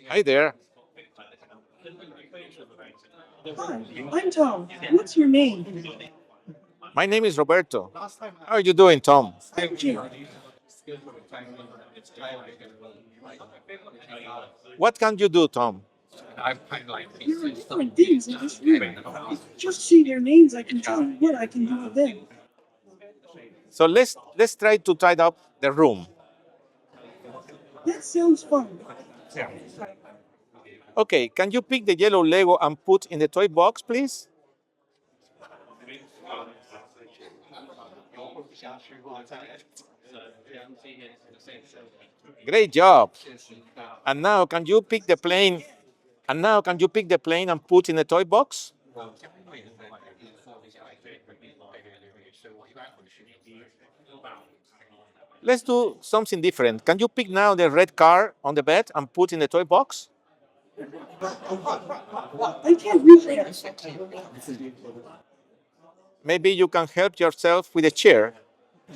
Hi there. Hi, I'm Tom. What's your name? My name is Roberto. How are you doing, Tom? I'm Jim. What can you do, Tom? There are different things in this room. If you just see their names, I can tell you what I can do with them. So let's try to tidy up the room. That sounds fun. Okay, can you pick the yellow Lego and put in the toy box, please? Great job. And now can you pick the plane? And now can you pick the plane and put in the toy box? Let's do something different. Can you pick now the red car on the bed and put in the toy box? I can't reach that. Maybe you can help yourself with a chair.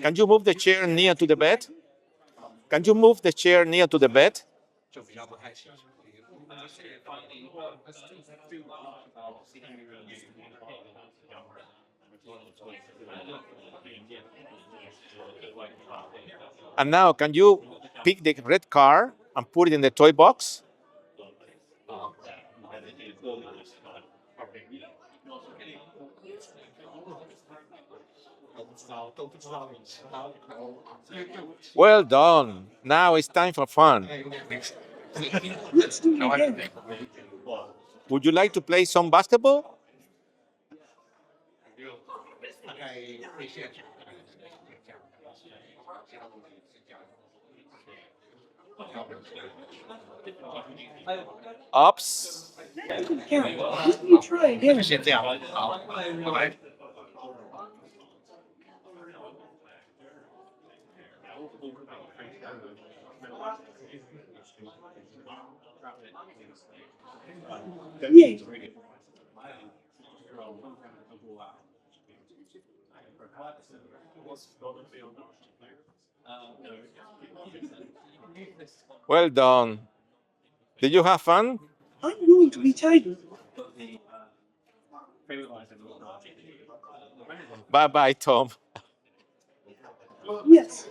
Can you move the chair near to the bed? Can you move the chair near to the bed? And now, can you pick the red car and put it in the toy box? Well done. Now it's time for fun. Let's do it again. Would you like to play some basketball? Ups. That didn't count. Let me try again. Yay. Well done. Did you have fun? I'm going to be tidy. Bye bye, Tom. Yes.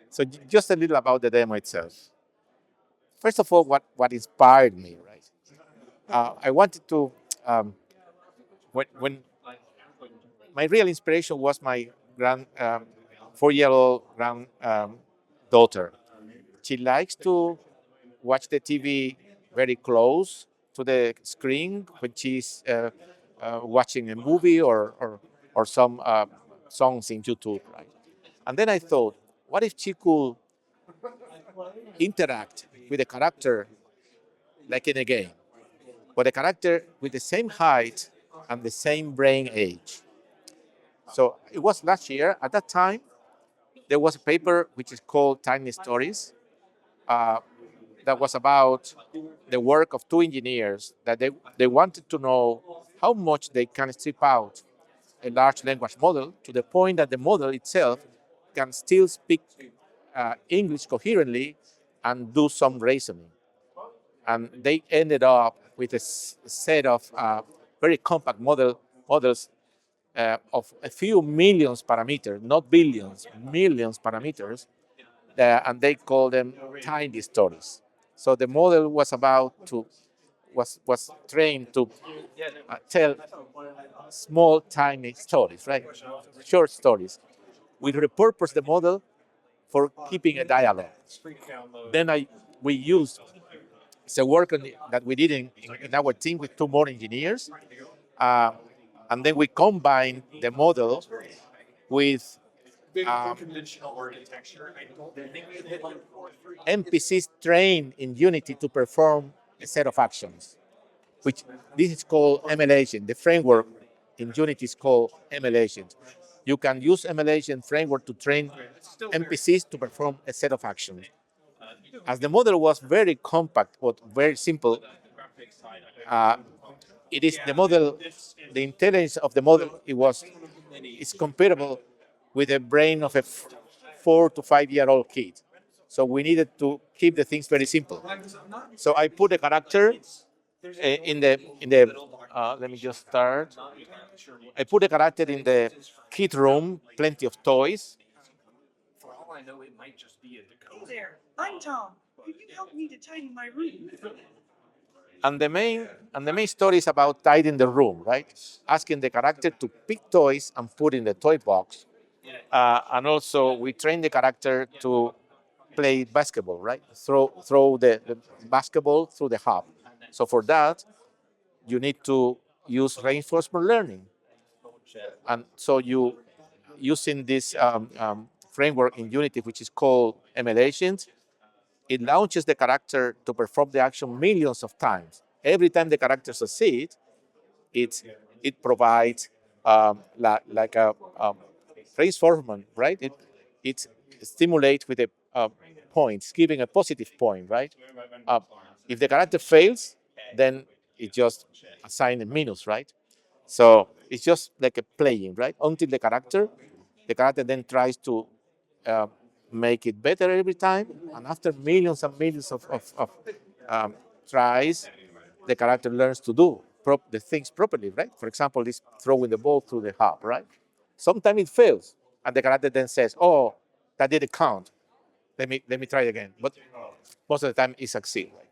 So just a little about the demo itself. First of all, what inspired me, right? I wanted to, when my real inspiration was my 4-year-old daughter. She likes to watch the TV very close to the screen when she's watching a movie or some songs in YouTube, right? And then I thought, what if she could interact with a character like in a game, but a character with the same height and the same brain age? So it was last year. At that time, there was a paper which is called TinyStories uh, that was about the work of two engineers that they wanted to know how much they can strip out a large language model to the point that the model itself can still speak English coherently and do some reasoning. And they ended up with a set of very compact models of a few millions parameters, not billions, millions parameters, and they call them TinyStories. So the model was trained to tell small, tiny stories, right? Short stories. We repurposed the model for keeping a dialogue. Then we used the work that we did in our team with two more engineers, and then we combined the model with NPCs trained in Unity to perform a set of actions, which this is called ML agent. The framework in Unity is called ML agent. You can use ML agent framework to train NPCs to perform a set of actions. As the model was very compact but very simple, it is the model, the intelligence of the model, is comparable with the brain of a 4 to 5 year old kid. So we needed to keep the things very simple. So I put a character in the let me just start. I put a character in the kid room, plenty of toys. Hey there, I'm Tom. Could you help me to tidy my room? And the main story is about tidying the room, right? Asking the character to pick toys and put in the toy box. And also we train the character to play basketball, right? Throw the basketball through the hub. So for that, you need to use reinforcement learning. And so you using this framework in Unity, which is called emulations, it launches the character to perform the action millions of times. Every time the character succeeds, it provides like a reinforcement, right? It stimulates with a points, giving a positive point, right? Uh, if the character fails, then it just assigns a minus, right? So it's just like a playing, right? Until the character then tries to uh, make it better every time, and after millions and millions of tries, the character learns to do the things properly, right? For example, this throwing the ball through the hub, right? Sometimes it fails, and the character then says, "Oh, that didn't count. Let me try again." But most of the time, it succeeds. Right?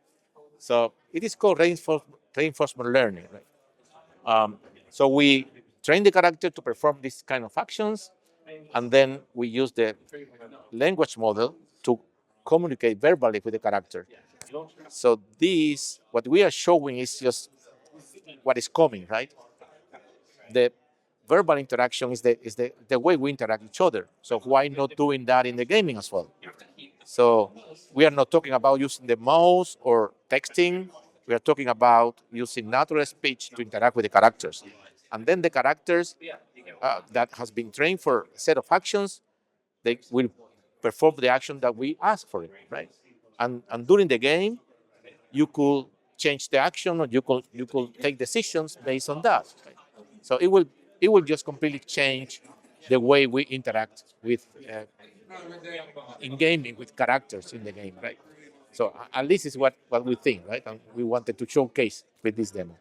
So it is called reinforcement learning, right? So we train the character to perform these kind of actions, and then we use the language model to communicate verbally with the character. So this, what we are showing is just what is coming, right? The verbal interaction is the way we interact with each other. So why not doing that in the gaming as well? So we are not talking about using the mouse or texting. We are talking about using natural speech to interact with the characters. And then the characters that has been trained for a set of actions, they will perform the action that we ask for it, right? And during the game, you could change the action, or you could take decisions based on that. Right? So it will just completely change the way we interact with in gaming with characters in the game, right? So at least is what we think, right? And we wanted to showcase with this demo.